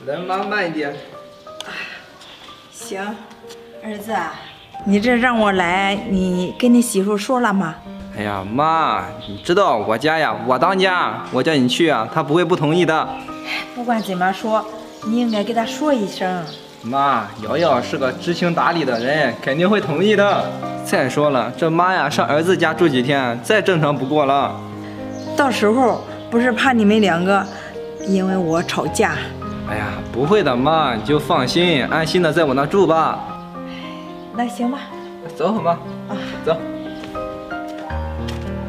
来，妈慢一点。行，儿子，你这让我来，你跟你媳妇说了吗？哎呀，妈，你知道我家呀，我当家，我叫你去啊，她不会不同意的。不管怎么说，你应该给她说一声。妈，瑶瑶是个知情达理的人，肯定会同意的。再说了，这妈呀，上儿子家住几天，再正常不过了。到时候不是怕你们两个因为我吵架。哎呀，不会的，妈，你就放心，安心的在我那住吧。那行吧，走，妈，走。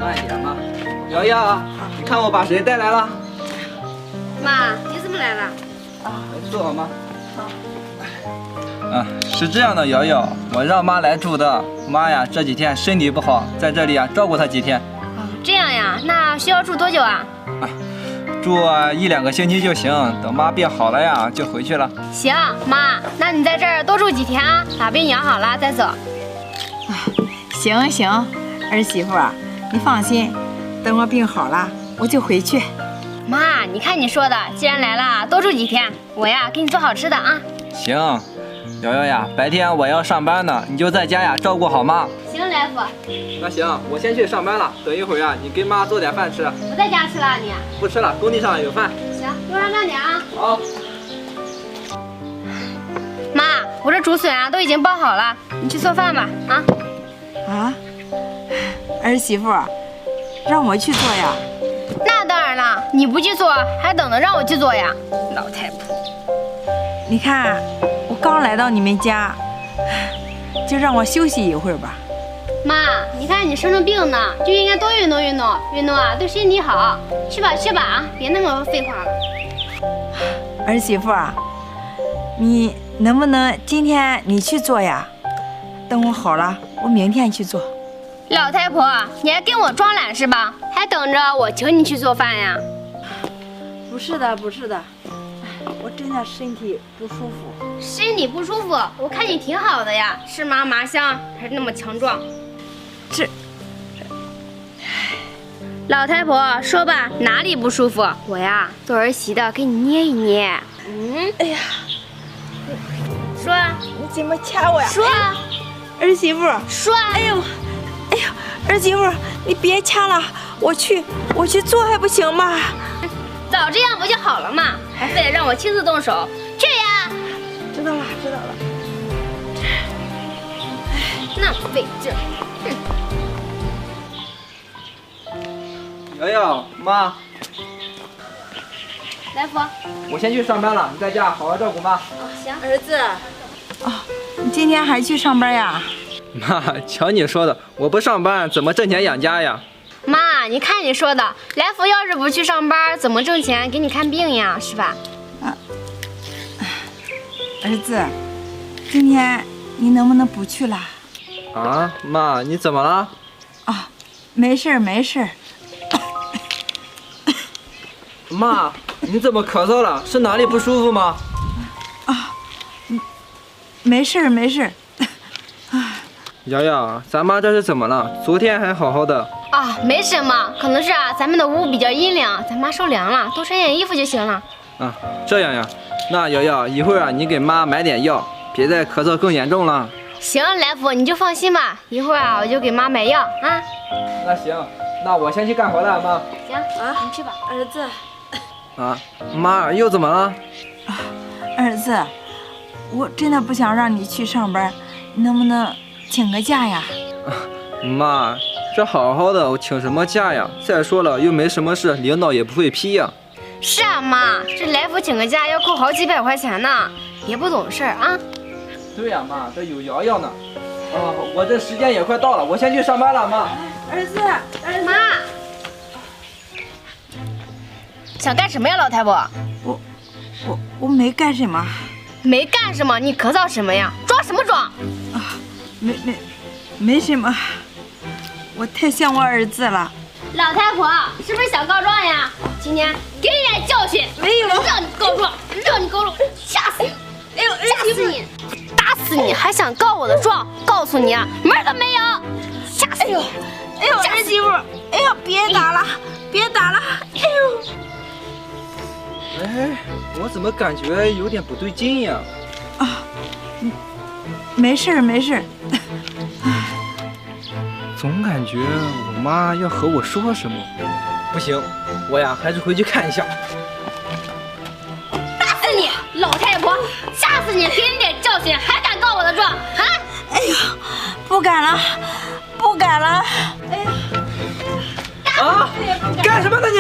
慢一点，妈。瑶瑶，你看我把谁带来了？妈，你怎么来了？来坐，妈。是这样的，瑶瑶，我让妈来住的。妈呀，这几天身体不好，在这里啊照顾她几天。这样呀，那需要住多久啊？住1-2个星期就行，等妈病好了呀就回去了。行，妈，那你在这儿多住几天啊，把病养好了再走。行行，儿媳妇啊，你放心，等我病好了我就回去。妈，你看你说的，既然来了，多住几天，我呀给你做好吃的啊。行，瑶瑶呀，白天我要上班呢，你就在家呀照顾好妈。行，来福，那行，我先去上班了，等一会儿啊，你给妈做点饭吃。不在家吃了你？不吃了，工地上有饭。行，路上慢点啊。好。妈，我这竹笋啊都已经包好了，你去做饭吧啊。啊，儿媳妇，让我去做呀？那当然了，你不去做，还等着让我去做呀？老太婆，你看我刚来到你们家，就让我休息一会儿吧。妈，你看你生着病呢，就应该多运动运动，运动啊对身体好。去吧去吧啊，别那么废话了。儿媳妇啊，你能不能今天你去做呀？等我好了，我明天去做。老太婆，你还跟我装懒是吧？还等着我请你去做饭呀？不是的，不是的，我真的身体不舒服。身体不舒服，我看你挺好的呀，是吗？麻香还是那么强壮。老太婆，说吧，哪里不舒服？我呀，做儿媳的给你捏一捏。哎呀，说啊，你怎么掐我呀？说啊，儿媳妇，说啊。哎呦，儿媳妇，你别掐了，我去做还不行吗？早这样不就好了嘛？还非得让我亲自动手，去呀！知道了，知道了。那么费劲儿。瑶瑶，妈，来福，我先去上班了，你在家好好照顾妈。行。儿子，你今天还去上班呀？妈，瞧你说的，我不上班怎么挣钱养家呀？妈，你看你说的，来福要是不去上班，怎么挣钱给你看病呀？是吧？儿子，今天你能不能不去了？啊，妈，你怎么了？没事儿，没事儿。妈，你怎么咳嗽了？是哪里不舒服吗？没事儿，没事儿。瑶瑶，咱妈这是怎么了？昨天还好好的。啊，没什么，可能是咱们的屋比较阴凉，咱妈受凉了，多穿点衣服就行了。这样呀。那瑶瑶，一会儿你给妈买点药，别再咳嗽更严重了。行，来福你就放心吧，一会儿我就给妈买药啊。那行，那我先去干活了，妈。行你去吧。儿子，妈又怎么了？儿子，我真的不想让你去上班，你能不能请个假呀？妈，这好好的，我请什么假呀？再说了，又没什么事，领导也不会批呀。是啊，妈，这来福请个假要扣好几百块钱呢，别不懂事儿啊。对呀，妈，这有瑶瑶呢。我这时间也快到了，我先去上班了，妈。儿子，妈，想干什么呀，老太婆？我没干什么。没干什么，你咳嗽什么呀？装什么装？没什么，我太像我儿子了。老太婆是不是想告状呀？今天给你点教训。没有，让你告状，让你告状，吓死你！哎呦，吓死你！打死你！还想告我的状？告诉你啊，门儿都没有！吓死你！哎呦，儿媳妇，哎呦，别打了，别打了！哎呦，哎，我怎么感觉有点不对劲呀？没事儿没事儿。总感觉我妈要和我说什么。不行，我呀还是回去看一下。打死你，老太婆！吓死你！给你点教训，还敢告我的状啊？哎呦，不敢了，不敢了。哎呀，啊！干什么呢你？